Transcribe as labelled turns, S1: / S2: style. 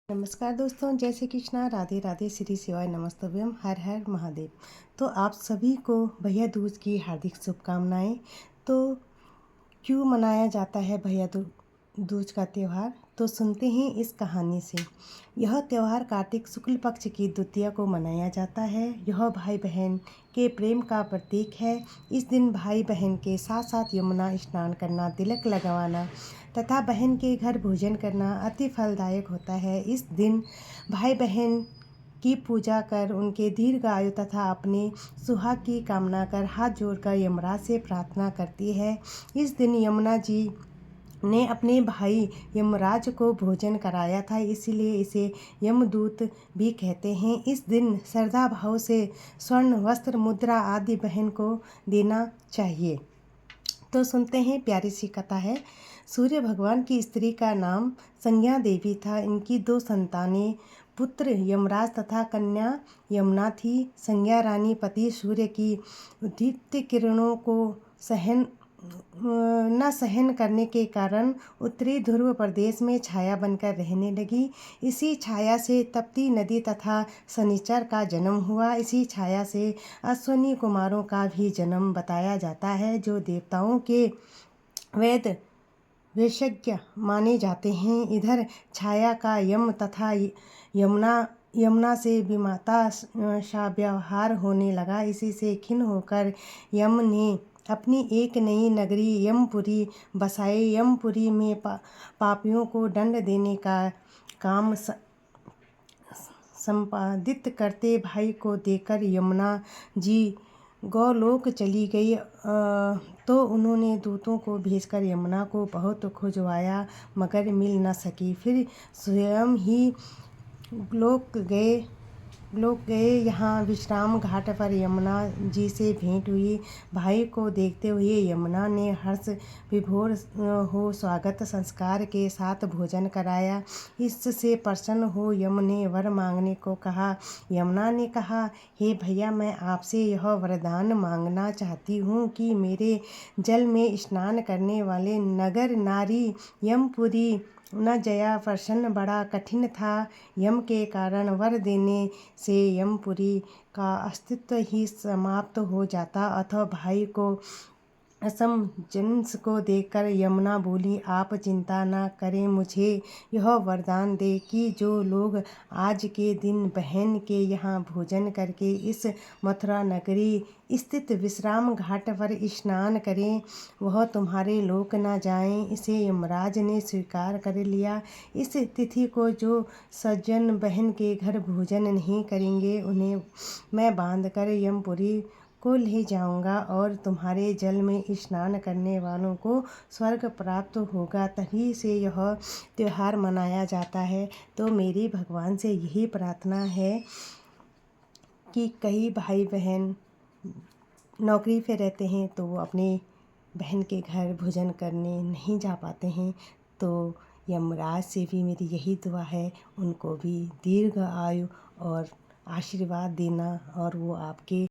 S1: नमस्कार दोस्तों, जय श्री कृष्णा, राधे राधे, श्री शिवाय नमस्तव्यम, हर हर महादेव। तो आप सभी को भैया दूज की हार्दिक शुभकामनाएं। तो क्यों मनाया जाता है भैया दूज का त्यौहार, तो सुनते हैं इस कहानी से। यह त्यौहार कार्तिक शुक्ल पक्ष की द्वितीया को मनाया जाता है। यह भाई बहन के प्रेम का प्रतीक है। इस दिन भाई बहन के साथ साथ यमुना स्नान करना, तिलक लगवाना तथा बहन के घर भोजन करना अति फलदायक होता है। इस दिन भाई बहन की पूजा कर उनके दीर्घ आयु तथा अपने सुहाग की कामना कर हाथ जोड़कर यमराज से प्रार्थना करती है। इस दिन यमुना जी ने अपने भाई यमराज को भोजन कराया था, इसीलिए इसे यमदूत भी कहते हैं। इस दिन श्रद्धा भाव से स्वर्ण वस्त्र मुद्रा आदि बहन को देना चाहिए। तो सुनते हैं, प्यारी सी कथा है। सूर्य भगवान की स्त्री का नाम संज्ञा देवी था। इनकी 2 संतानें, पुत्र यमराज तथा कन्या यमुना थी। संज्ञा रानी पति सूर्य की दीप्त किरणों को न सहन करने के कारण उत्तरी ध्रुव प्रदेश में छाया बनकर रहने लगी। इसी छाया से तप्ती नदी तथा शनिचर का जन्म हुआ। इसी छाया से अश्विनी कुमारों का भी जन्म बताया जाता है, जो देवताओं के वेद विशेषज्ञ माने जाते हैं। इधर छाया का यम तथा यमुना से विमाता सा व्यवहार होने लगा। इसी से खिन्न होकर यम ने अपनी एक नई नगरी यमपुरी बसाई। यमपुरी में पापियों को दंड देने का काम संपादित करते भाई को देकर यमुना जी गौलोक चली गई। तो उन्होंने दूतों को भेजकर यमुना को बहुत खुजवाया, मगर मिल न सकी। फिर स्वयं ही लोक गए। यहाँ विश्राम घाट पर यमुना जी से भेंट हुई। भाई को देखते हुए यमुना ने हर्ष विभोर हो स्वागत संस्कार के साथ भोजन कराया। इससे प्रसन्न हो यम ने वर मांगने को कहा। यमुना ने कहा, हे भैया, मैं आपसे यह वरदान मांगना चाहती हूँ कि मेरे जल में स्नान करने वाले नगर नारी यमपुरी न जया प्रसन्न बड़ा कठिन था। यम के कारण वर देने से यमपुरी का अस्तित्व ही समाप्त हो जाता। अतः भाई को असमंजस को देखकर यमुना बोली, आप चिंता न करें, मुझे यह वरदान दे कि जो लोग आज के दिन बहन के यहाँ भोजन करके इस मथुरा नगरी स्थित विश्राम घाट पर स्नान करें, वह तुम्हारे लोक न जाएं। इसे यमराज ने स्वीकार कर लिया। इस तिथि को जो सज्जन बहन के घर भोजन नहीं करेंगे, उन्हें मैं बांधकर यमपुरी को ले जाऊंगा और तुम्हारे जल में स्नान करने वालों को स्वर्ग प्राप्त होगा। तभी से यह त्यौहार मनाया जाता है। तो मेरी भगवान से यही प्रार्थना है कि कई भाई बहन नौकरी पे रहते हैं तो वो अपने बहन के घर भोजन करने नहीं जा पाते हैं। तो यमराज से भी मेरी यही दुआ है, उनको भी दीर्घ आयु और आशीर्वाद देना और वो आपके